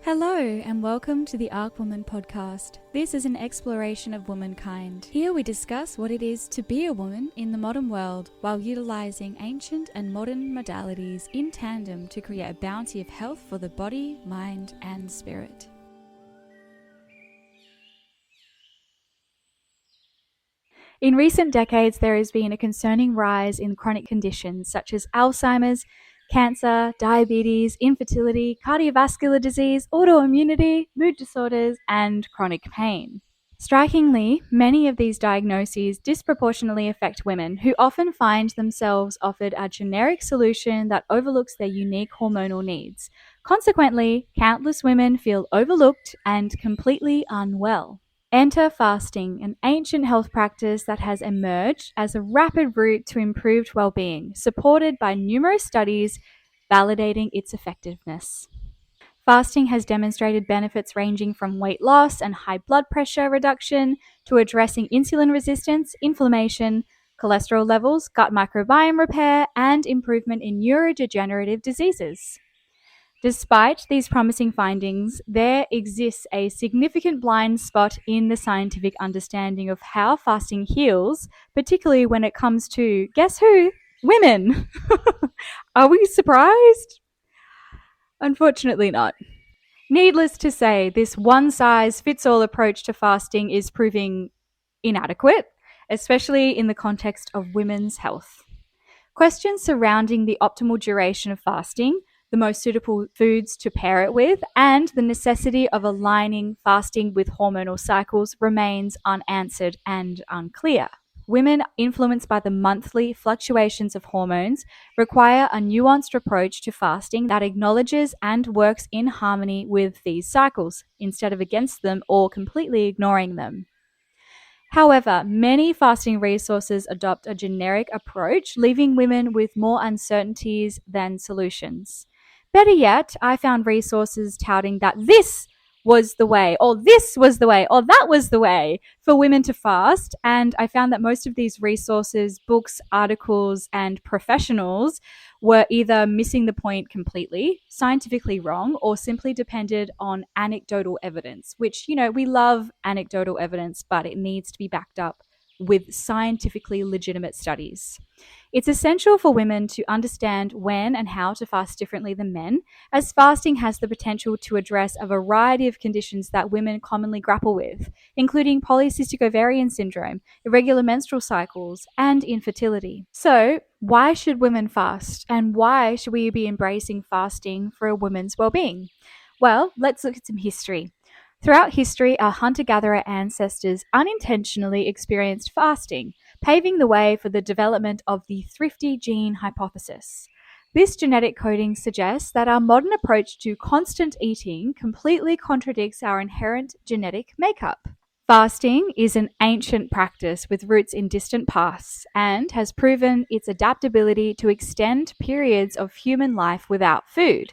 Hello and welcome to the Arc Woman podcast. This is an exploration of womankind. Here we discuss what it is to be a woman in the modern world while utilizing ancient and modern modalities in tandem to create a bounty of health for the body, mind and spirit. In recent decades, there has been a concerning rise in chronic conditions such as Alzheimer's, cancer, diabetes, infertility, cardiovascular disease, autoimmunity, mood disorders, and chronic pain. Strikingly, many of these diagnoses disproportionately affect women who often find themselves offered a generic solution that overlooks their unique hormonal needs. Consequently, countless women feel overlooked and completely unwell. Enter fasting, an ancient health practice that has emerged as a rapid route to improved well-being, supported by numerous studies validating its effectiveness. Fasting has demonstrated benefits ranging from weight loss and high blood pressure reduction to addressing insulin resistance, inflammation, cholesterol levels, gut microbiome repair, and improvement in neurodegenerative diseases. Despite these promising findings, there exists a significant blind spot in the scientific understanding of how fasting heals, particularly when it comes to, guess who? Women! Are we surprised? Unfortunately not. Needless to say, this one-size-fits-all approach to fasting is proving inadequate, especially in the context of women's health. Questions surrounding the optimal duration of fasting, the most suitable foods to pair it with, and the necessity of aligning fasting with hormonal cycles remains unanswered and unclear. Women influenced by the monthly fluctuations of hormones require a nuanced approach to fasting that acknowledges and works in harmony with these cycles, instead of against them or completely ignoring them. However, many fasting resources adopt a generic approach, leaving women with more uncertainties than solutions. Better yet, I found resources touting that this was the way, or this was the way, or that was the way for women to fast. And I found that most of these resources, books, articles, and professionals were either missing the point completely, scientifically wrong, or simply depended on anecdotal evidence, which, we love anecdotal evidence, but it needs to be backed up with scientifically legitimate studies. It's essential for women to understand when and how to fast differently than men, as fasting has the potential to address a variety of conditions that women commonly grapple with, including polycystic ovarian syndrome, irregular menstrual cycles, and infertility. So, why should women fast, and why should we be embracing fasting for a woman's well-being? Well, let's look at some history. Throughout history, our hunter-gatherer ancestors unintentionally experienced fasting, paving the way for the development of the thrifty gene hypothesis. This genetic coding suggests that our modern approach to constant eating completely contradicts our inherent genetic makeup. Fasting is an ancient practice with roots in distant pasts and has proven its adaptability to extend periods of human life without food,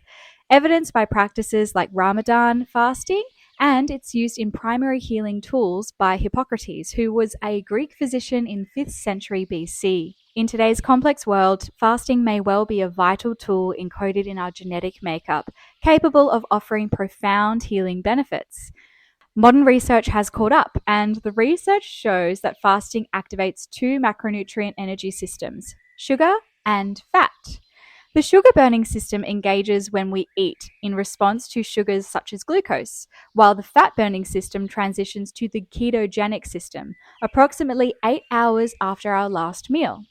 evidenced by practices like Ramadan fasting, and it's used in primary healing tools by Hippocrates, who was a Greek physician in 5th century BC. In today's complex world, fasting may well be a vital tool encoded in our genetic makeup, capable of offering profound healing benefits. Modern research has caught up, and the research shows that fasting activates two macronutrient energy systems, sugar and fat. The sugar burning system engages when we eat in response to sugars such as glucose, while the fat burning system transitions to the ketogenic system approximately 8 hours after our last meal.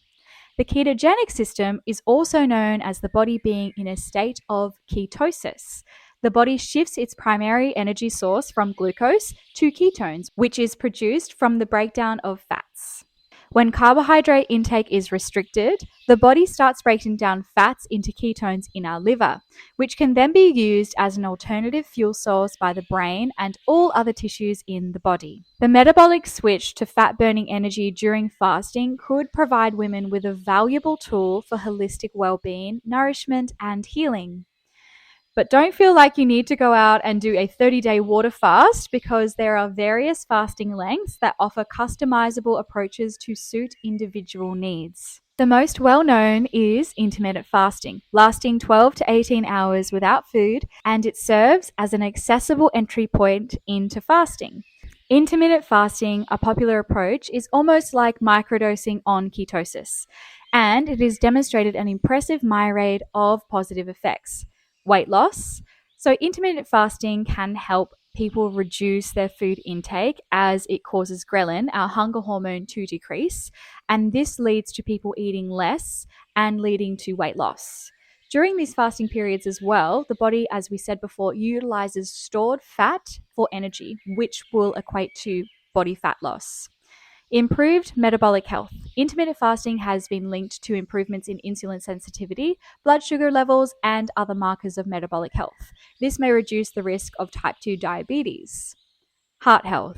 The ketogenic system is also known as the body being in a state of ketosis. The body shifts its primary energy source from glucose to ketones, which is produced from the breakdown of fats. When carbohydrate intake is restricted, the body starts breaking down fats into ketones in our liver, which can then be used as an alternative fuel source by the brain and all other tissues in the body. The metabolic switch to fat-burning energy during fasting could provide women with a valuable tool for holistic well-being, nourishment, and healing. But don't feel like you need to go out and do a 30-day water fast, because there are various fasting lengths that offer customizable approaches to suit individual needs. The most well-known is intermittent fasting, lasting 12 to 18 hours without food, and it serves as an accessible entry point into fasting. Intermittent fasting, a popular approach, is almost like microdosing on ketosis, and it has demonstrated an impressive myriad of positive effects. Weight loss. So, intermittent fasting can help people reduce their food intake as it causes ghrelin, our hunger hormone, to decrease, and this leads to people eating less and leading to weight loss. During these fasting periods as well, the body, as we said before, utilizes stored fat for energy, which will equate to body fat loss. Improved metabolic health. Intermittent fasting has been linked to improvements in insulin sensitivity, blood sugar levels, and other markers of metabolic health. This may reduce the risk of type 2 diabetes. Heart health.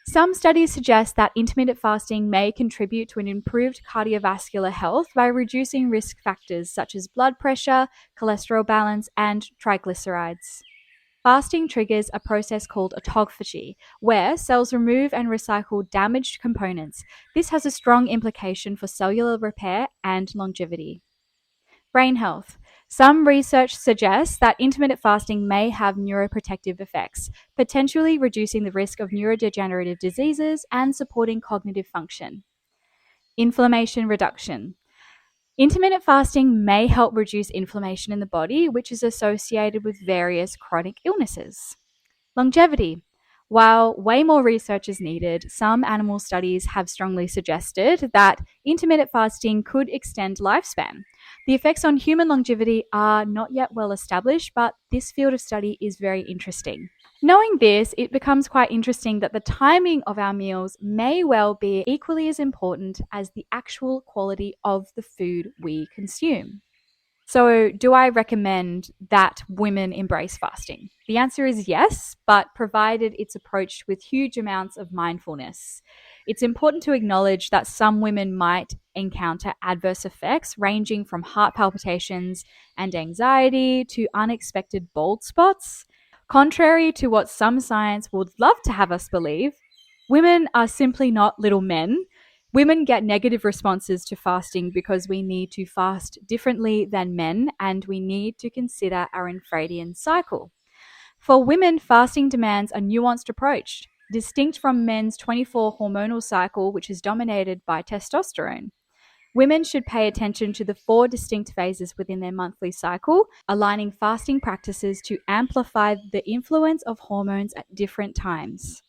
Some studies suggest that intermittent fasting may contribute to an improved cardiovascular health by reducing risk factors such as blood pressure, cholesterol balance, and triglycerides. Fasting triggers a process called autophagy, where cells remove and recycle damaged components. This has a strong implication for cellular repair and longevity. Brain health. Some research suggests that intermittent fasting may have neuroprotective effects, potentially reducing the risk of neurodegenerative diseases and supporting cognitive function. Inflammation reduction. Intermittent fasting may help reduce inflammation in the body, which is associated with various chronic illnesses. Longevity. While way more research is needed, some animal studies have strongly suggested that intermittent fasting could extend lifespan. The effects on human longevity are not yet well established, but this field of study is very interesting. Knowing this, it becomes quite interesting that the timing of our meals may well be equally as important as the actual quality of the food we consume. So, do I recommend that women embrace fasting? The answer is yes, but provided it's approached with huge amounts of mindfulness. It's important to acknowledge that some women might encounter adverse effects ranging from heart palpitations and anxiety to unexpected bald spots. Contrary to what some science would love to have us believe, women are simply not little men. Women get negative responses to fasting because we need to fast differently than men, and we need to consider our Infradian cycle. For women, fasting demands a nuanced approach, distinct from men's 24 hormonal cycle, which is dominated by testosterone. Women should pay attention to the 4 distinct phases within their monthly cycle, aligning fasting practices to amplify the influence of hormones at different times.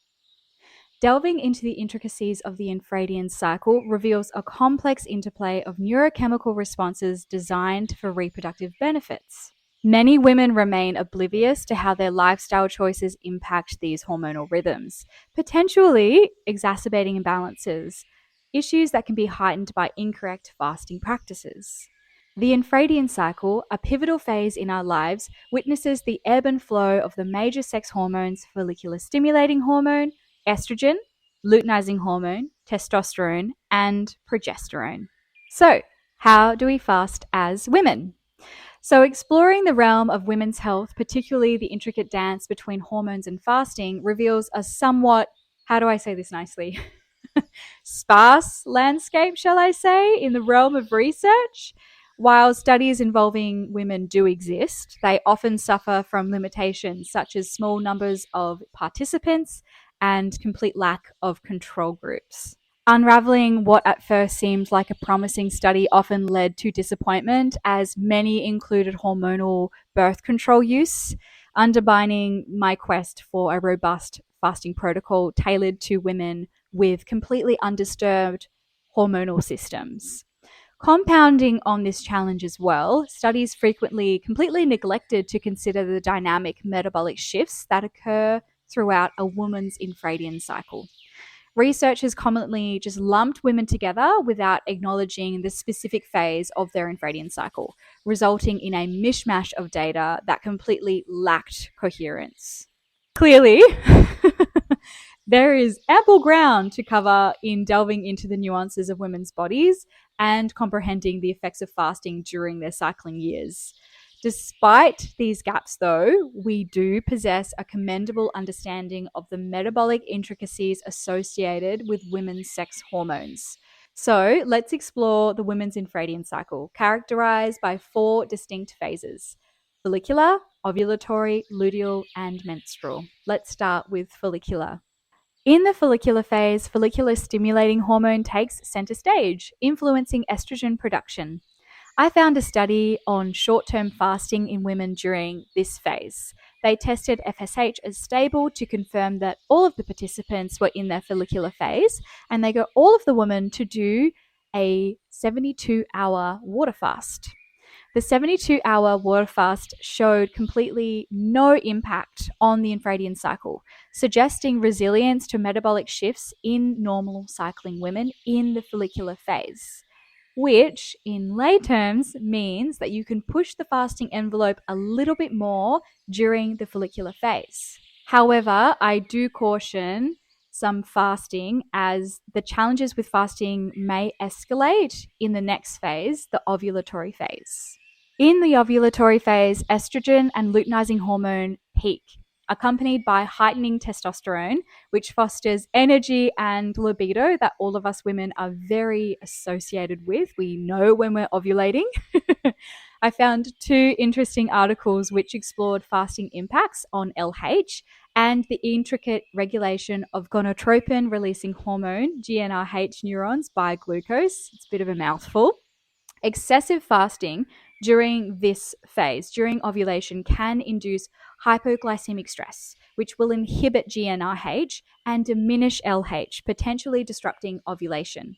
Delving into the intricacies of the Infradian cycle reveals a complex interplay of neurochemical responses designed for reproductive benefits. Many women remain oblivious to how their lifestyle choices impact these hormonal rhythms, potentially exacerbating imbalances, issues that can be heightened by incorrect fasting practices. The Infradian cycle, a pivotal phase in our lives, witnesses the ebb and flow of the major sex hormones: follicular stimulating hormone, estrogen, luteinizing hormone, testosterone, and progesterone. So, how do we fast as women? So, exploring the realm of women's health, particularly the intricate dance between hormones and fasting, reveals a somewhat, how do I say this nicely, sparse landscape, shall I say, in the realm of research. While studies involving women do exist, they often suffer from limitations such as small numbers of participants and complete lack of control groups. Unraveling what at first seemed like a promising study often led to disappointment, as many included hormonal birth control use, undermining my quest for a robust fasting protocol tailored to women with completely undisturbed hormonal systems. Compounding on this challenge as well, studies frequently completely neglected to consider the dynamic metabolic shifts that occur throughout a woman's infradian cycle. Researchers commonly just lumped women together without acknowledging the specific phase of their infradian cycle, resulting in a mishmash of data that completely lacked coherence. Clearly, there is ample ground to cover in delving into the nuances of women's bodies and comprehending the effects of fasting during their cycling years. Despite these gaps, though, we do possess a commendable understanding of the metabolic intricacies associated with women's sex hormones. So let's explore the women's Infradian cycle, characterized by 4 distinct phases: follicular, ovulatory, luteal, and menstrual. Let's start with follicular. In the follicular phase, follicular stimulating hormone takes center stage, influencing estrogen production. I found a study on short-term fasting in women during this phase. They tested FSH as stable to confirm that all of the participants were in their follicular phase, and they got all of the women to do a 72-hour water fast. The 72-hour water fast showed completely no impact on the Infradian cycle, suggesting resilience to metabolic shifts in normal cycling women in the follicular phase, which in lay terms means that you can push the fasting envelope a little bit more during the follicular phase. However, I do caution some fasting, as the challenges with fasting may escalate in the next phase, the ovulatory phase. In the ovulatory phase, estrogen and luteinizing hormone peak, accompanied by heightening testosterone, which fosters energy and libido that all of us women are very associated with. We know when we're ovulating. I found 2 interesting articles which explored fasting impacts on LH and the intricate regulation of gonadotropin releasing hormone, GnRH neurons, by glucose. It's a bit of a mouthful. Excessive fasting during this phase, during ovulation, can induce hypoglycemic stress, which will inhibit GnRH and diminish LH, potentially disrupting ovulation.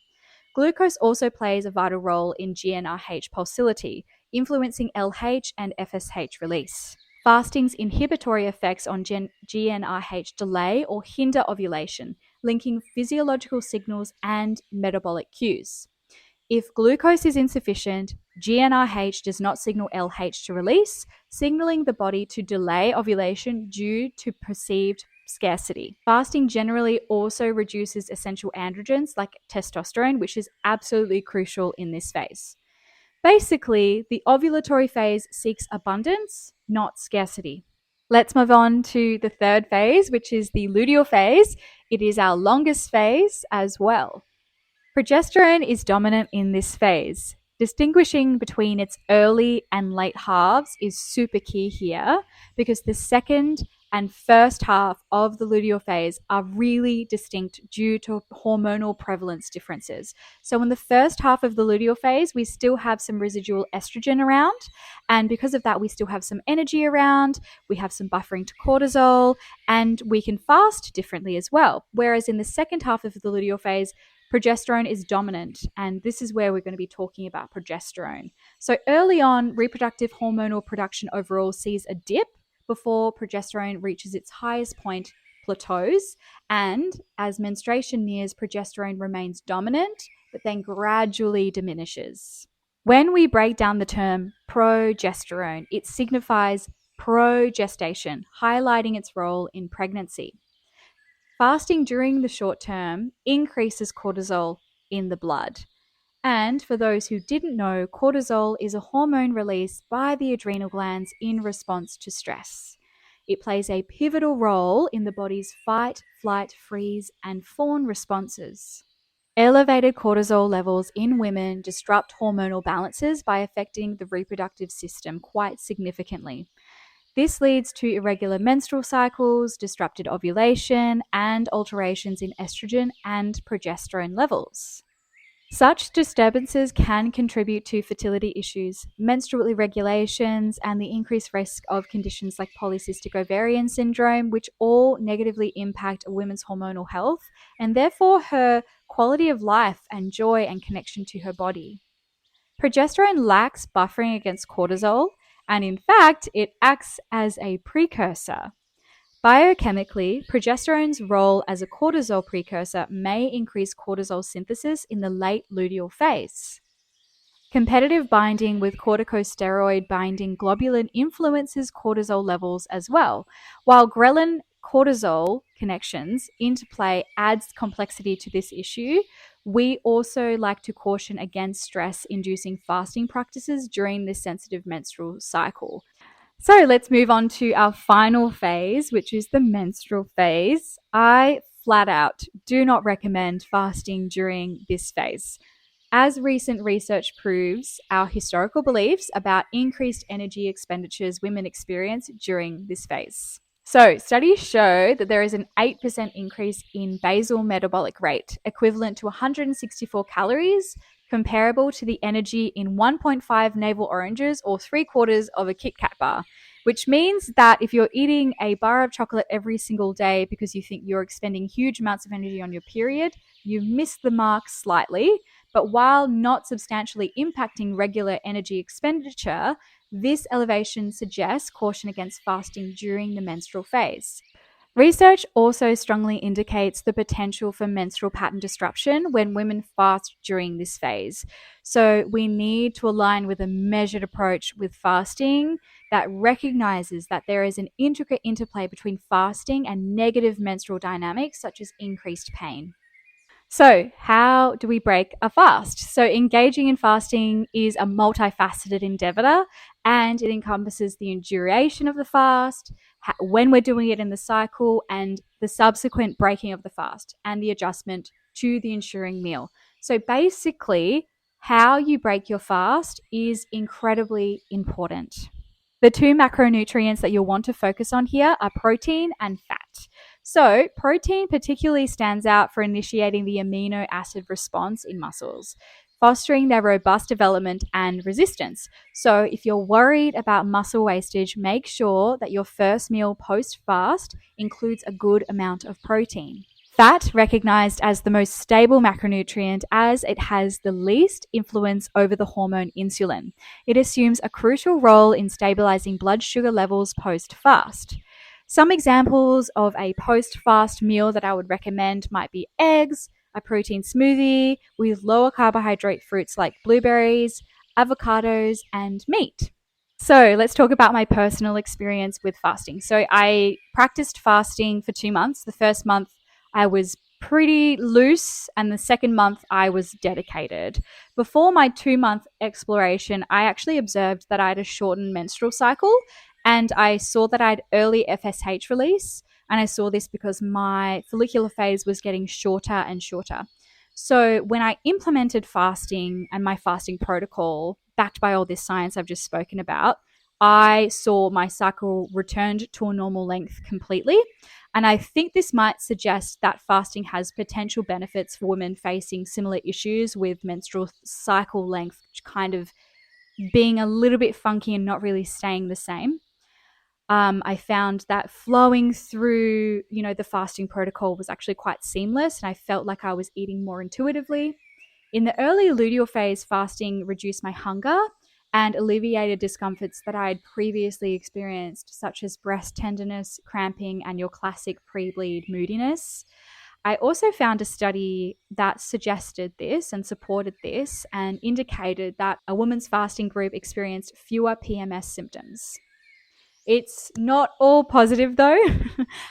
Glucose also plays a vital role in GnRH pulsatility, influencing LH and FSH release. Fasting's inhibitory effects on GnRH delay or hinder ovulation, linking physiological signals and metabolic cues. If glucose is insufficient, GnRH does not signal LH to release, signaling the body to delay ovulation due to perceived scarcity. Fasting generally also reduces essential androgens like testosterone, which is absolutely crucial in this phase. Basically, the ovulatory phase seeks abundance, not scarcity. Let's move on to the third phase, which is the luteal phase. It is our longest phase as well. Progesterone is dominant in this phase. Distinguishing between its early and late halves is super key here, because the second and first half of the luteal phase are really distinct due to hormonal prevalence differences. So in the first half of the luteal phase, we still have some residual estrogen around, and because of that, we still have some energy around, we have some buffering to cortisol, and we can fast differently as well. Whereas in the second half of the luteal phase, progesterone is dominant, and this is where we're going to be talking about progesterone. So early on, reproductive hormonal production overall sees a dip before progesterone reaches its highest point, plateaus, and as menstruation nears, progesterone remains dominant, but then gradually diminishes. When we break down the term progesterone, it signifies progestation, highlighting its role in pregnancy. Fasting during the short term increases cortisol in the blood. And for those who didn't know, cortisol is a hormone released by the adrenal glands in response to stress. It plays a pivotal role in the body's fight, flight, freeze, and fawn responses. Elevated cortisol levels in women disrupt hormonal balances by affecting the reproductive system quite significantly. This leads to irregular menstrual cycles, disrupted ovulation, and alterations in estrogen and progesterone levels. Such disturbances can contribute to fertility issues, menstrual irregulations, and the increased risk of conditions like polycystic ovarian syndrome, which all negatively impact a woman's hormonal health and therefore her quality of life and joy and connection to her body. Progesterone lacks buffering against cortisol, and in fact, it acts as a precursor. Biochemically, progesterone's role as a cortisol precursor may increase cortisol synthesis in the late luteal phase. Competitive binding with corticosteroid binding globulin influences cortisol levels as well, while ghrelin cortisol connections interplay adds complexity to this issue. We also like to caution against stress-inducing fasting practices during this sensitive menstrual cycle. So let's move on to our final phase, which is the menstrual phase. I flat out do not recommend fasting during this phase. As recent research proves, our historical beliefs about increased energy expenditures women experience during this phase. So, studies show that there is an 8% increase in basal metabolic rate, equivalent to 164 calories, comparable to the energy in 1.5 navel oranges or 3/4 of a Kit Kat bar, which means that if you're eating a bar of chocolate every single day because you think you're expending huge amounts of energy on your period, you've missed the mark slightly. But while not substantially impacting regular energy expenditure, this elevation suggests caution against fasting during the menstrual phase. Research also strongly indicates the potential for menstrual pattern disruption when women fast during this phase. So, we need to align with a measured approach with fasting that recognizes that there is an intricate interplay between fasting and negative menstrual dynamics, such as increased pain. So, how do we break a fast? So, engaging in fasting is a multifaceted endeavor and it encompasses the duration of the fast, when we're doing it in the cycle, and the subsequent breaking of the fast and the adjustment to the ensuing meal. So, basically, how you break your fast is incredibly important. The two macronutrients that you'll want to focus on here are protein and fat. So, protein particularly stands out for initiating the amino acid response in muscles, fostering their robust development and resistance. So, if you're worried about muscle wastage, make sure that your first meal post fast includes a good amount of protein. Fat, recognized as the most stable macronutrient as it has the least influence over the hormone insulin. It assumes a crucial role in stabilizing blood sugar levels post fast. Some examples of a post fast meal that I would recommend might be eggs, a protein smoothie with lower carbohydrate fruits like blueberries, avocados, and meat. So let's talk about my personal experience with fasting. So I practiced fasting for 2 months. The first month I was pretty loose, and the second month I was dedicated. Before my 2 month exploration, I actually observed that I had a shortened menstrual cycle, and I saw that I had early FSH release. And I saw this because my follicular phase was getting shorter and shorter. So when I implemented fasting and my fasting protocol, backed by all this science I've just spoken about, I saw my cycle returned to a normal length completely. And I think this might suggest that fasting has potential benefits for women facing similar issues with menstrual cycle length kind of being a little bit funky and not really staying the same. I found that flowing through, the fasting protocol was actually quite seamless, and I felt like I was eating more intuitively. In the early luteal phase, fasting reduced my hunger and alleviated discomforts that I had previously experienced, such as breast tenderness, cramping, and your classic pre-bleed moodiness. I also found a study that suggested this and supported this and indicated that a woman's fasting group experienced fewer PMS symptoms. It's not all positive though.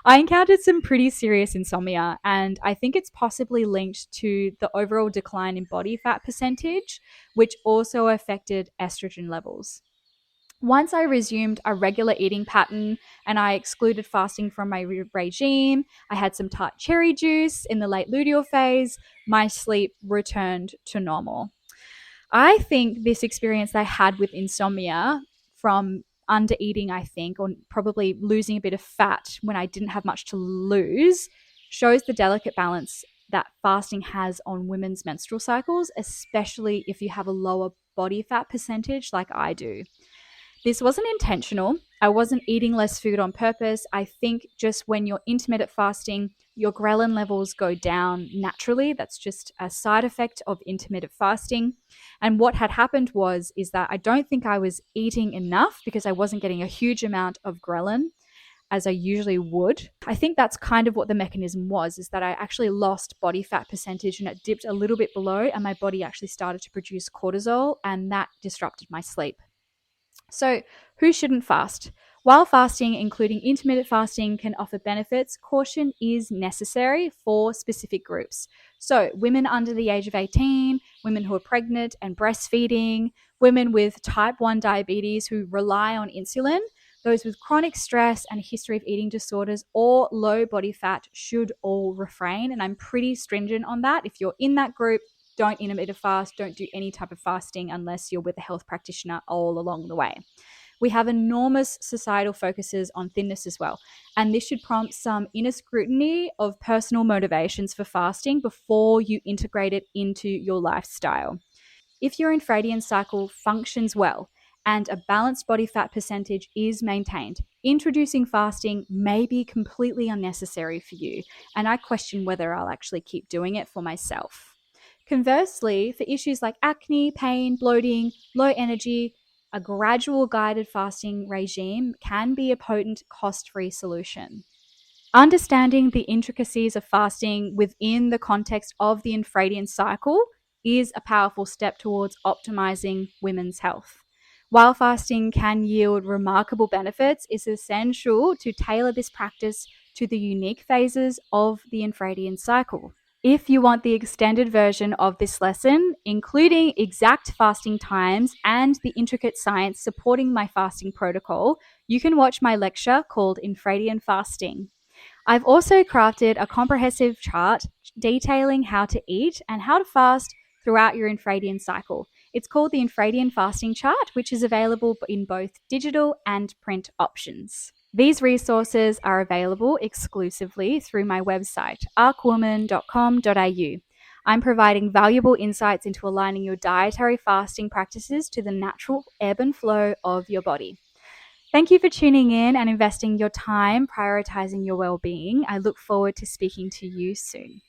I encountered some pretty serious insomnia, and I think it's possibly linked to the overall decline in body fat percentage, which also affected estrogen levels. Once I resumed a regular eating pattern and I excluded fasting from my regime, I had some tart cherry juice in the late luteal phase, my sleep returned to normal. I think this experience I had with insomnia from under eating, I think, or probably losing a bit of fat when I didn't have much to lose, shows the delicate balance that fasting has on women's menstrual cycles, especially if you have a lower body fat percentage like I do. This wasn't intentional. I wasn't eating less food on purpose. I think just when you're intermittent fasting, your ghrelin levels go down naturally. That's just a side effect of intermittent fasting. And what had happened is that I don't think I was eating enough because I wasn't getting a huge amount of ghrelin as I usually would. I think that's kind of what the mechanism was, is that I actually lost body fat percentage and it dipped a little bit below, and my body actually started to produce cortisol, and that disrupted my sleep. So, who shouldn't fast? While fasting, including intermittent fasting, can offer benefits, caution is necessary for specific groups. So, women under the age of 18, women who are pregnant and breastfeeding, women with type 1 diabetes who rely on insulin, Those with chronic stress and a history of eating disorders or low body fat should all refrain. And I'm pretty stringent on that. If you're in that group, don't intermittent fast, don't do any type of fasting unless you're with a health practitioner all along the way. We have enormous societal focuses on thinness as well. And this should prompt some inner scrutiny of personal motivations for fasting before you integrate it into your lifestyle. If your infradian cycle functions well and a balanced body fat percentage is maintained, introducing fasting may be completely unnecessary for you, and I question whether I'll actually keep doing it for myself. Conversely, for issues like acne, pain, bloating, low energy, a gradual guided fasting regime can be a potent, cost free solution. Understanding the intricacies of fasting within the context of the infradian cycle is a powerful step towards optimizing women's health. While fasting can yield remarkable benefits, it's essential to tailor this practice to the unique phases of the infradian cycle. If you want the extended version of this lesson, including exact fasting times and the intricate science supporting my fasting protocol, you can watch my lecture called Infradian Fasting. I've also crafted a comprehensive chart detailing how to eat and how to fast throughout your infradian cycle. It's called the Infradian Fasting Chart, which is available in both digital and print options. These resources are available exclusively through my website, arcwoman.com.au. I'm providing valuable insights into aligning your dietary fasting practices to the natural ebb and flow of your body. Thank you for tuning in and investing your time prioritizing your well-being. I look forward to speaking to you soon.